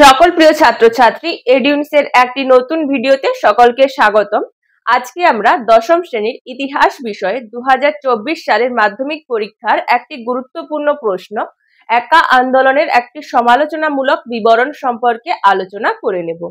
সকল প্রিয় ছাত্রছাত্রী এডিউন্সের একটি নতুন ভিডিওতে সকলকে স্বাগতম। আজকে আমরা দশম শ্রেণীর ইতিহাস বিষয়ে 2024 সালের মাধ্যমিক পরীক্ষার একটি গুরুত্বপূর্ণ প্রশ্ন একা আন্দোলনের একটি সমালোচনামূলক বিবরণ সম্পর্কে আলোচনা করে নেব।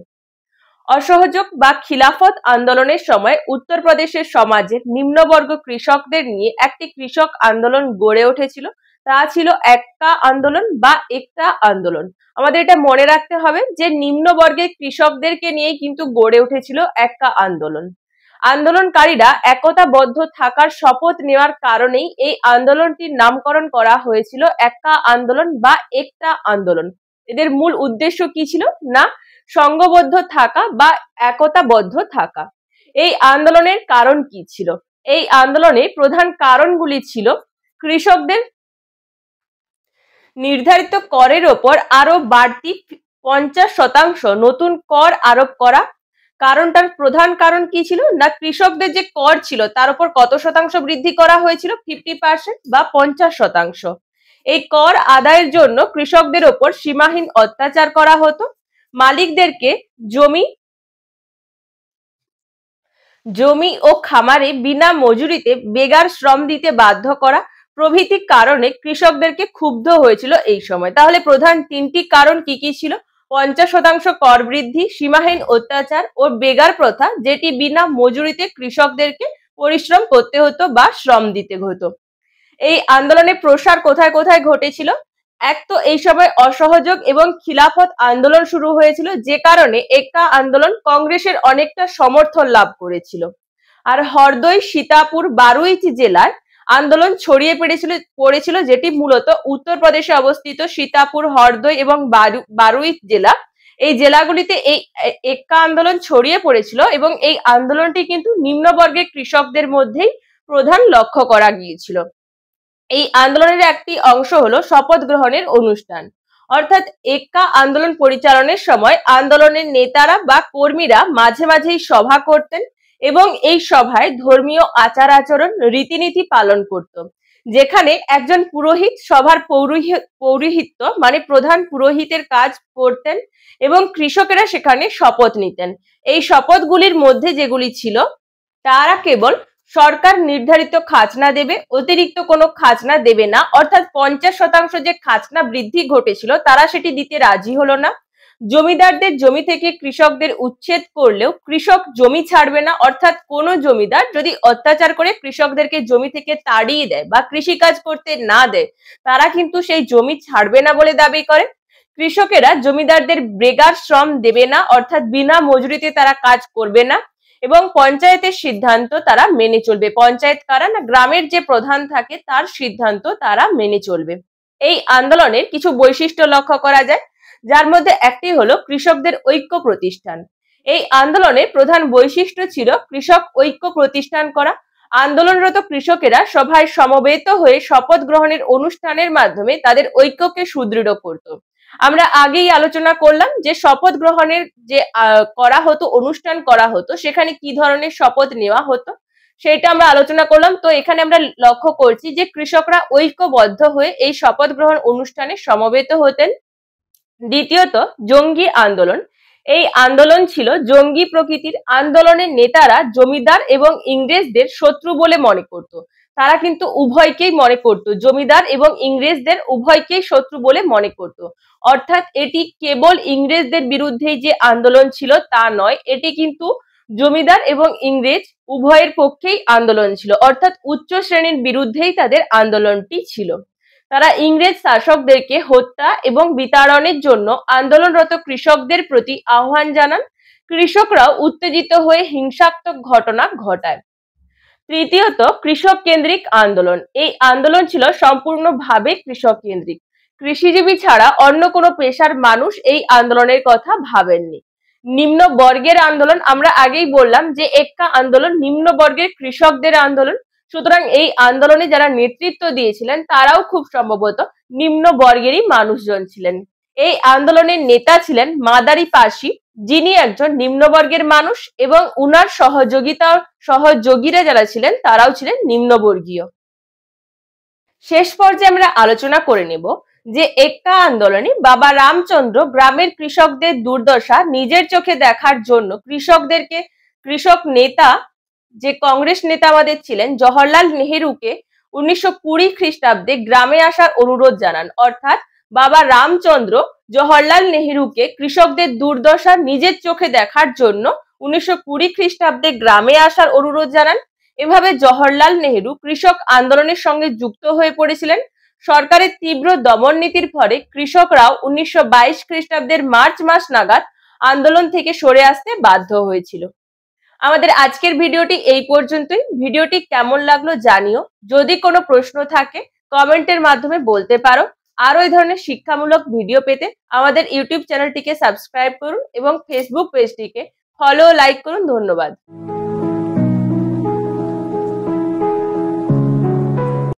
অসহযোগ বা খিলাফত আন্দোলনের সময় উত্তরপ্রদেশের সমাজের নিম্নবর্গ কৃষকদের নিয়ে একটি কৃষক আন্দোলন গড়ে উঠেছিল, তা ছিল এক্কা আন্দোলন বা একতা আন্দোলন। আমাদের এটা মনে রাখতে হবে যে নিম্নবর্গের কৃষকদেরকে নিয়েই কিন্তু গড়ে উঠেছিল এক্কা আন্দোলন। আন্দোলনকারীরা একতাবদ্ধ থাকার শপথ নেওয়ার কারণেই এই আন্দোলনটির নামকরণ করা হয়েছিল এক্কা আন্দোলন বা একতা আন্দোলন। এদের মূল উদ্দেশ্য কি ছিল না সংঘবদ্ধ থাকা বা একতাবদ্ধ থাকা। এই আন্দোলনের কারণ কি ছিল? এই আন্দোলনের প্রধান কারণগুলি ছিল কৃষকদের নির্ধারিত করের ওপর আরো বাড়তি 50% নতুন কর আরোপ করা। কারণটার প্রধান কারণ কি ছিল না কৃষকদের যে কর ছিল তার উপর কত শতাংশ বৃদ্ধি করা হয়েছিল? 50% বা 50%। এই কর আদায়ের জন্য কৃষকদের ওপর সীমাহীন অত্যাচার করা হতো। মালিকদেরকে জমি ও খামারে বিনা মজুরিতে বেগার শ্রম দিতে বাধ্য করা প্রভৃতি কারণে কৃষকদেরকে ক্ষুব্ধ হয়েছিল এই সময়। তাহলে প্রধান তিনটি কারণ কি কি ছিল? 50% কর বৃদ্ধি, সীমাহীন অত্যাচার ও বেগার প্রথা, যেটি বিনা মজুরিতে কৃষকদেরকে পরিশ্রম করতে হতো বা শ্রম দিতে হতো। এই আন্দোলনের প্রসার কোথায় কোথায় ঘটেছিল? এক তো এই সময় অসহযোগ এবং খিলাফত আন্দোলন শুরু হয়েছিল, যে কারণে এক্কা আন্দোলন কংগ্রেসের অনেকটা সমর্থন লাভ করেছিল। আর হরদই, সীতাপুর, বারুইচ জেলার আন্দোলন ছড়িয়ে পড়েছিল, যেটি মূলত উত্তরপ্রদেশে অবস্থিত সীতাপুর, হরদই এবং বারুইচ জেলা। এই জেলাগুলিতে এই এক্কা আন্দোলন ছড়িয়ে পড়েছিল এবং এই আন্দোলনটি কিন্তু নিম্নবর্গের কৃষকদের মধ্যেই প্রধান লক্ষ্য করা গিয়েছিল। এই আন্দোলনের একটি অংশ হলো শপথ গ্রহণের অনুষ্ঠান। অর্থাৎ এক্কা আন্দোলন পরিচালনের সময় আন্দোলনের নেতারা বা কর্মীরা মাঝে মাঝেই সভা করতেন এবং এই সভায় ধর্মীয় আচার আচরণ, রীতিনীতি পালন করত, যেখানে একজন পুরোহিত সভার পৌরোহিত্য মানে প্রধান পুরোহিতের কাজ করতেন এবং কৃষকেরা সেখানে শপথ নিতেন। এই শপথগুলির মধ্যে যেগুলি ছিল তারা কেবল সরকার নির্ধারিত খাজনা দেবে, অতিরিক্ত কোনো খাজনা দেবে না। অর্থাৎ 50% যে খাজনা বৃদ্ধি ঘটেছিল তারা সেটি দিতে রাজি হলো না। জমিদারদের জমি থেকে কৃষকদের উচ্ছেদ করলেও কৃষক জমি ছাড়বে না। অর্থাৎ কোনো জমিদার যদি অত্যাচার করে কৃষকদেরকে জমি থেকে তাড়িয়ে দেয় বা কৃষিকাজ করতে না দেয়, তারা কিন্তু সেই জমি ছাড়বে না বলে দাবি করে। কৃষকেরা জমিদারদের বেগার শ্রম দেবে না, অর্থাৎ বিনা মজুরিতে তারা কাজ করবে না এবং পঞ্চায়েতের সিদ্ধান্ত তারা মেনে চলবে। পঞ্চায়েত কারা না গ্রামের যে প্রধান থাকে তার সিদ্ধান্ত তারা মেনে চলবে। এই আন্দোলনের কিছু বৈশিষ্ট্য লক্ষ্য করা যায়, যার মধ্যে একটি হলো কৃষকদের ঐক্য প্রতিষ্ঠান। এই আন্দোলনের প্রধান বৈশিষ্ট্য ছিল কৃষক ঐক্য প্রতিষ্ঠান করা। আন্দোলনরত কৃষকেরা সভায় সমবেত হয়ে শপথ গ্রহণের অনুষ্ঠানের মাধ্যমে তাদের ঐক্যকে সুদৃঢ় করত। আমরা আগেই আলোচনা করলাম যে শপথ গ্রহণের যে করা হতো, অনুষ্ঠান করা হতো, সেখানে কি ধরনের শপথ নেওয়া হতো সেটা আমরা আলোচনা করলাম। তো এখানে আমরা লক্ষ্য করছি যে কৃষকরা ঐক্যবদ্ধ হয়ে এই শপথ গ্রহণ অনুষ্ঠানে সমবেত হতেন। দ্বিতীয়ত, জঙ্গি আন্দোলন। এই আন্দোলন ছিল জঙ্গি প্রকৃতির। আন্দোলনের নেতারা জমিদার এবং ইংরেজদের শত্রু বলে মনে করত। তারা কিন্তু উভয়কেই মনে করত, জমিদার এবং ইংরেজদের উভয়কেই শত্রু বলে মনে করত। অর্থাৎ এটি কেবল ইংরেজদের বিরুদ্ধেই যে আন্দোলন ছিল তা নয়, এটি কিন্তু জমিদার এবং ইংরেজ উভয়ের পক্ষেই আন্দোলন ছিল। অর্থাৎ উচ্চ শ্রেণীর বিরুদ্ধেই তাদের আন্দোলনটি ছিল। তারা ইংরেজ শাসকদেরকে হত্যা এবং বিতাড়নের জন্য আন্দোলনরত কৃষকদের প্রতি আহ্বান জানান। কৃষকরাও উত্তেজিত হয়ে হিংসাত্মক ঘটনা ঘটায়। তৃতীয়ত, কৃষক কেন্দ্রিক আন্দোলন। এই আন্দোলন ছিল সম্পূর্ণভাবে কৃষক কেন্দ্রিক। কৃষিজীবী ছাড়া অন্য কোনো পেশার মানুষ এই আন্দোলনের কথা ভাবেননি। নিম্ন বর্গের আন্দোলন, আমরা আগেই বললাম যে এক্কা আন্দোলন নিম্ন বর্গের কৃষকদের আন্দোলন। সুতরাং এই আন্দোলনে যারা নেতৃত্ব দিয়েছিলেন তারাও খুব সম্ভবত নিম্ন বর্গেরই মানুষজন ছিলেন। এই আন্দোলনের নেতা ছিলেন মাদারি পাশি, যিনি একজন নিম্নবর্গের মানুষ এবং উনার সহযোগীরা যারা ছিলেন তারাও ছিলেন নিম্নবর্গীয়। শেষ পর্যায়ে আমরা আলোচনা করে নেব যে এক্কা আন্দোলনে বাবা রামচন্দ্র গ্রামের কৃষকদের দুর্দশা নিজের চোখে দেখার জন্য কৃষক নেতা যে কংগ্রেস নেতা আমাদের ছিলেন জওহরলাল নেহেরুকে 1920 খ্রিস্টাব্দে গ্রামে আসার অনুরোধ জানান। অর্থাৎ বাবা রামচন্দ্র জওহরলাল নেহেরুকে কৃষকদের দুর্দশা নিজের চোখে দেখার জন্য 1920 খ্রিস্টাব্দে গ্রামে আসার অনুরোধ জানান। এভাবে জওহরলাল নেহেরু কৃষক আন্দোলনের সঙ্গে যুক্ত হয়ে পড়েছিলেন। সরকারের তীব্র দমন নীতির ফলে কৃষকরাও 1922 খ্রিস্টাব্দের মার্চ মাস নাগাদ আন্দোলন থেকে সরে আসতে বাধ্য হয়েছিল। আমাদের আজকের ভিডিওটি এই পর্যন্তই। ভিডিওটি কেমন লাগলো জানিও। যদি কোনো প্রশ্ন থাকে কমেন্টের মাধ্যমে বলতে পারো। আরো এই ধরনের শিক্ষামূলক ভিডিও পেতে আমাদের ইউটিউব চ্যানেলটিকে সাবস্ক্রাইব করুন এবং ফেসবুক পেজটিকে ফলো ও লাইক করুন। ধন্যবাদ।